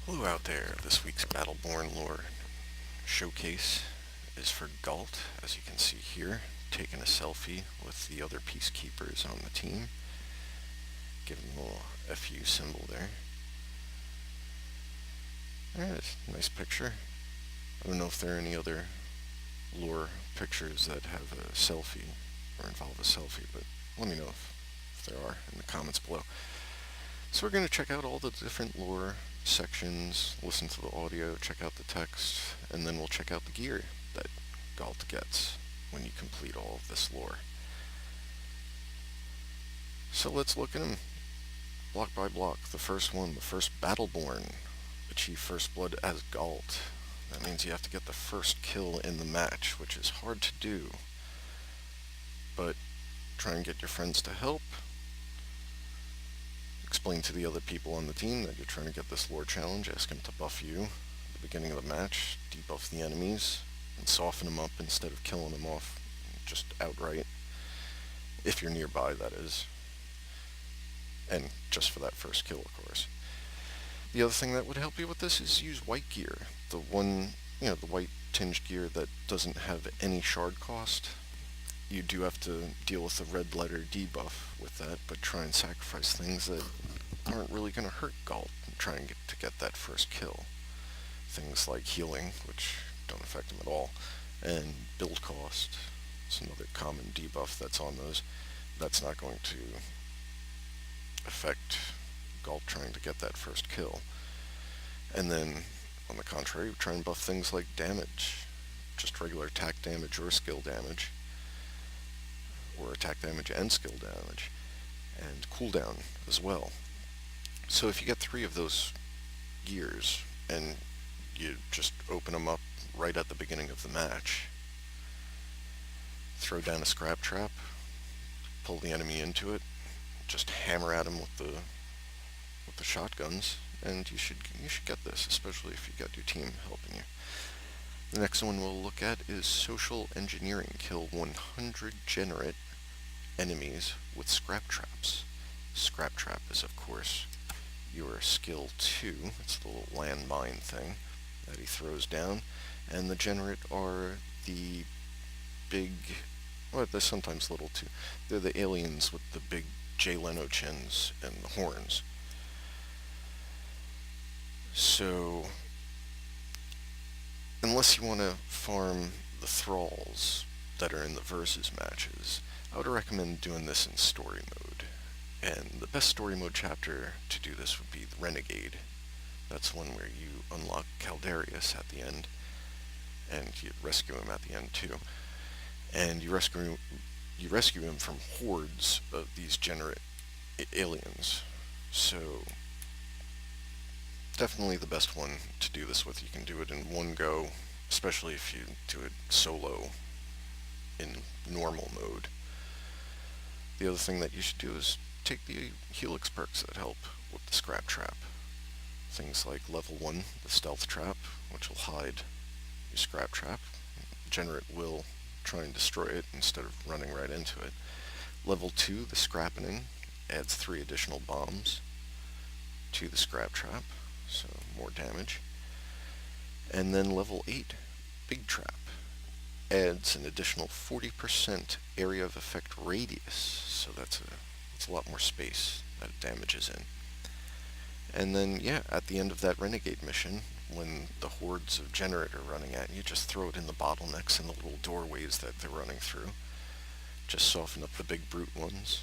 Hello out there. This week's Battleborn lore showcase is for Ghalt, as you can see here, taking a selfie with the other peacekeepers on the team. Give him a little FU symbol there. Alright, nice picture. I don't know if there are any other lore pictures that have a selfie or involve a selfie, but let me know if there are in the comments below. So we're going to check out all the different lore sections, listen to the audio, check out the text, and then we'll check out the gear that Ghalt gets when you complete all of this lore. So let's look at them block by block. The first one, the first Battleborn. Achieve first blood as Ghalt. That means you have to get the first kill in the match, which is hard to do. But try and get your friends to help. Explain to the other people on the team that you're trying to get this lore challenge. Ask them to buff you at the beginning of the match, debuff the enemies, and soften them up instead of killing them off just outright. If you're nearby, that is. And just for that first kill, of course. The other thing that would help you with this is use white gear. The one, the white tinged gear that doesn't have any shard cost. You do have to deal with the red letter debuff with that, but try and sacrifice things that aren't really going to hurt Ghalt and try and get that first kill. Things like healing, which don't affect him at all, and build cost. It's another common debuff that's on those. That's not going to affect Ghalt trying to get that first kill. And then, on the contrary, try and buff things like damage. Just regular attack damage or skill damage. Or attack damage and skill damage. And cooldown as well. So if you get 3 of those gears, and you just open them up right at the beginning of the match, throw down a scrap trap, pull the enemy into it, just hammer at him with the shotguns, and you should get this, especially if you got your team helping you. The next one we'll look at is social engineering. Kill 100 generate enemies with scrap traps. Scrap trap is, of course, your skill 2. It's the little landmine thing that he throws down. And the generate are the big, well, they're sometimes little too. They're the aliens with the big Jay Leno chins and the horns. So, unless you want to farm the thralls that are in the versus matches, I would recommend doing this in story mode. And the best story mode chapter to do this would be the Renegade. That's one where you unlock Caldarius at the end, and you rescue him at the end too. And you rescue him from hordes of these generate aliens. So, definitely the best one to do this with. You can do it in one go, especially if you do it solo in normal mode. The other thing that you should do is take the Helix perks that help with the scrap trap. Things like level 1, the stealth trap, which will hide your scrap trap. Generate will try and destroy it instead of running right into it. Level 2, the scrappening, adds 3 additional bombs to the scrap trap, so more damage. And then level 8, big trap, adds an additional 40% area of effect radius, so that's a lot more space that it damages in. And then, at the end of that Renegade mission, when the hordes of Generate are running at you, just throw it in the bottlenecks and the little doorways that they're running through. Just soften up the big brute ones.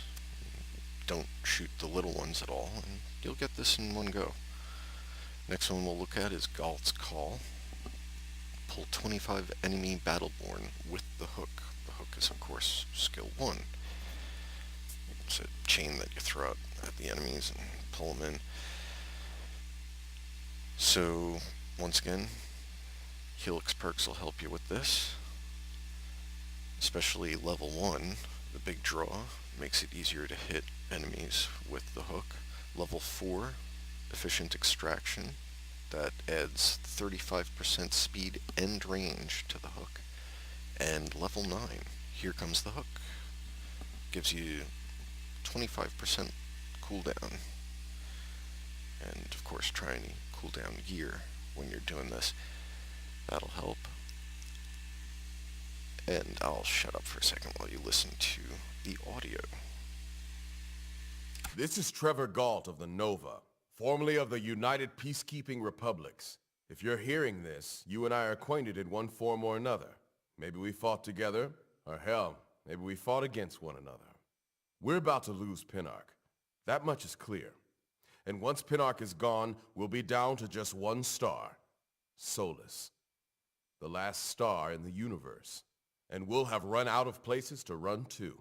Don't shoot the little ones at all, and you'll get this in one go. Next one we'll look at is Ghalt's Call. Pull 25 enemy Battleborn with the hook. The hook is, of course, skill 1. It's a chain that you throw out at the enemies and pull them in. So, once again, Helix perks will help you with this. Especially level 1, the big draw, makes it easier to hit enemies with the hook. Level 4, efficient extraction. That adds 35% speed and range to the hook. And level 9, here comes the hook. Gives you 25% cooldown. And of course, try any cooldown gear when you're doing this. That'll help. And I'll shut up for a second while you listen to the audio. This is Trevor Ghalt of the Nova, formerly of the United Peacekeeping Republics. If you're hearing this, you and I are acquainted in one form or another. Maybe we fought together, or hell, maybe we fought against one another. We're about to lose Pinarch. That much is clear. And once Pinarch is gone, we'll be down to just one star. Soulless. The last star in the universe. And we'll have run out of places to run to.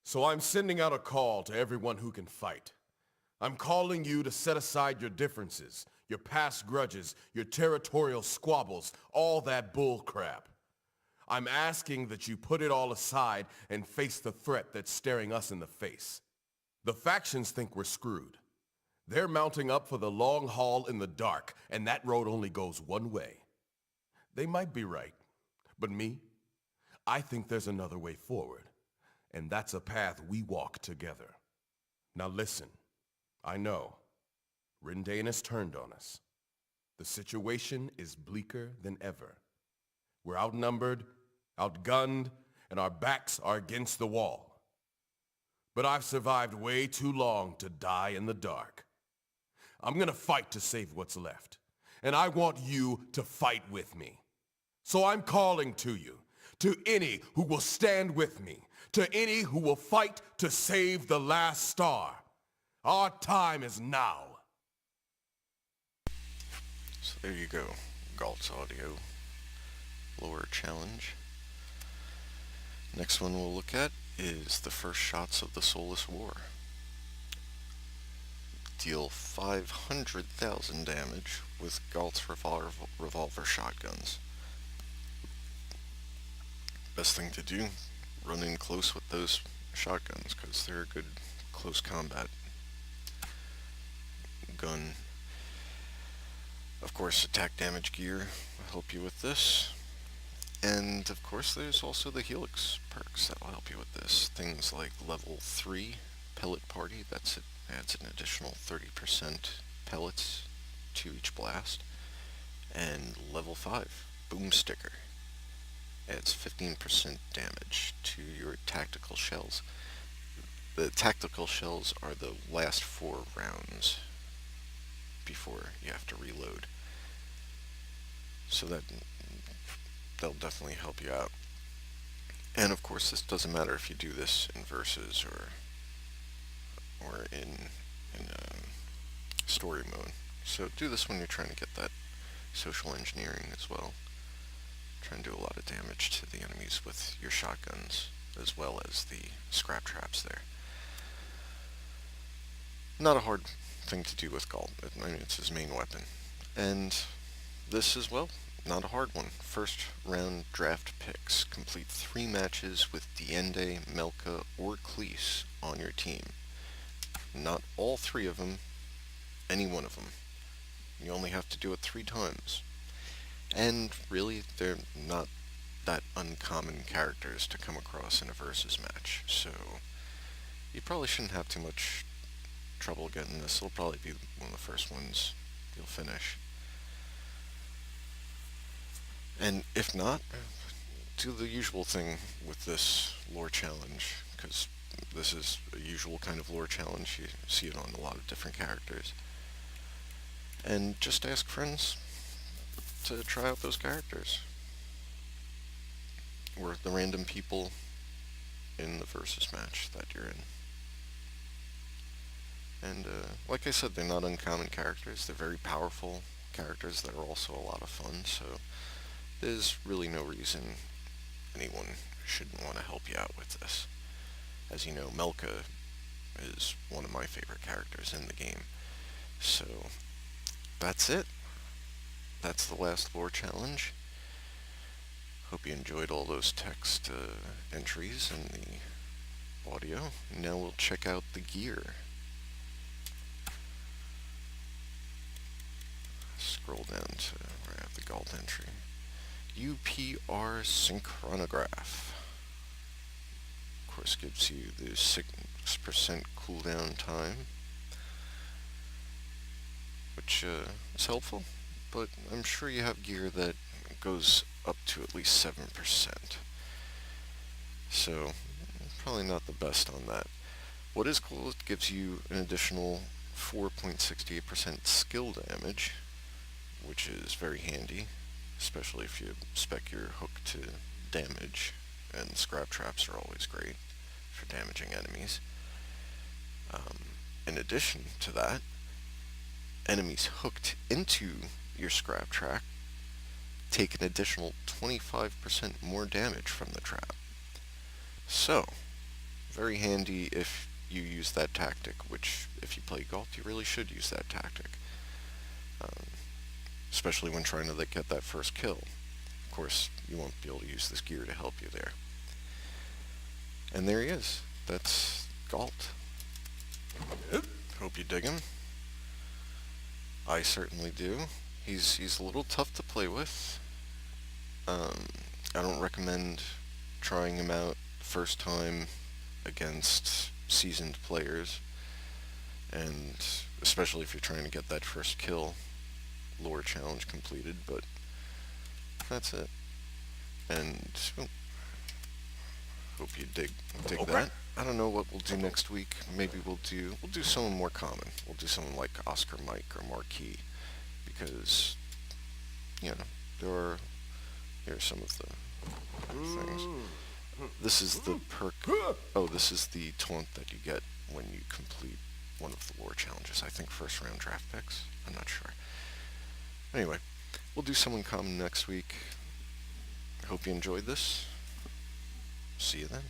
So I'm sending out a call to everyone who can fight. I'm calling you to set aside your differences, your past grudges, your territorial squabbles, all that bull crap. I'm asking that you put it all aside and face the threat that's staring us in the face. The factions think we're screwed. They're mounting up for the long haul in the dark, and that road only goes one way. They might be right, but me, I think there's another way forward, and that's a path we walk together. Now listen, I know, Rindain has turned on us. The situation is bleaker than ever. We're outnumbered, outgunned, and our backs are against the wall. But I've survived way too long to die in the dark. I'm gonna fight to save what's left, and I want you to fight with me. So I'm calling to you, to any who will stand with me, to any who will fight to save the last star. Our time is now. So there you go, Galt's audio lore challenge. Next one we'll look at is the first shots of the Soulless War. Deal 500,000 damage with Galt's revolver shotguns. Best thing to do, run in close with those shotguns because they're a good close combat gun. Of course, attack damage gear will help you with this. And of course there's also the Helix perks that will help you with this. Things like level 3 pellet party, it adds an additional 30% pellets to each blast. And level 5 boom sticker adds 15% damage to your tactical shells. The tactical shells are the last 4 rounds before you have to reload. So they'll definitely help you out. And of course this doesn't matter if you do this in versus or in story mode. So do this when you're trying to get that social engineering as well. Try and do a lot of damage to the enemies with your shotguns as well as the scrap traps there. Not a hard thing to do with Ghalt. I mean, it's his main weapon. And this as well, not a hard one. First round draft picks. Complete 3 matches with Diende, Melka, or Cleese on your team. Not all 3 of them, any one of them. You only have to do it 3 times. And really, they're not that uncommon characters to come across in a versus match. So you probably shouldn't have too much trouble getting this. It'll probably be one of the first ones you'll finish. And if not, do the usual thing with this lore challenge, because this is a usual kind of lore challenge. You see it on a lot of different characters. And just ask friends to try out those characters. Or the random people in the versus match that you're in. And like I said, they're not uncommon characters. They're very powerful characters that are also a lot of fun, so there's really no reason anyone shouldn't want to help you out with this. As you know, Melka is one of my favorite characters in the game. So that's it. That's the last lore challenge. Hope you enjoyed all those text entries and the audio. Now we'll check out the gear. Scroll down to where I have the Ghalt entry. UPR Synchronograph. Of course, gives you the 6% cooldown time. which is helpful, but I'm sure you have gear that goes up to at least 7%. So, probably not the best on that. What is cool, it gives you an additional 4.68% skill damage, which is very handy, especially if you spec your hook to damage, and scrap traps are always great for damaging enemies. In addition to that, enemies hooked into your scrap trap take an additional 25% more damage from the trap. So, very handy if you use that tactic, which if you play Ghalt, you really should use that tactic. Especially when trying to get that first kill. Of course, you won't be able to use this gear to help you there. And there he is. That's Ghalt. Hope you dig him. I certainly do. He's a little tough to play with. I don't recommend trying him out first time against seasoned players, and especially if you're trying to get that first kill lore challenge completed, but that's it. And hope you dig that. I don't know what we'll do next week. Maybe we'll do someone more common. We'll do someone like Oscar Mike or Marquis, because here are some of the things. This is the perk. Oh, this is the taunt that you get when you complete one of the lore challenges. I think first round draft picks. I'm not sure. Anyway, we'll do someone common next week. I hope you enjoyed this. See you then.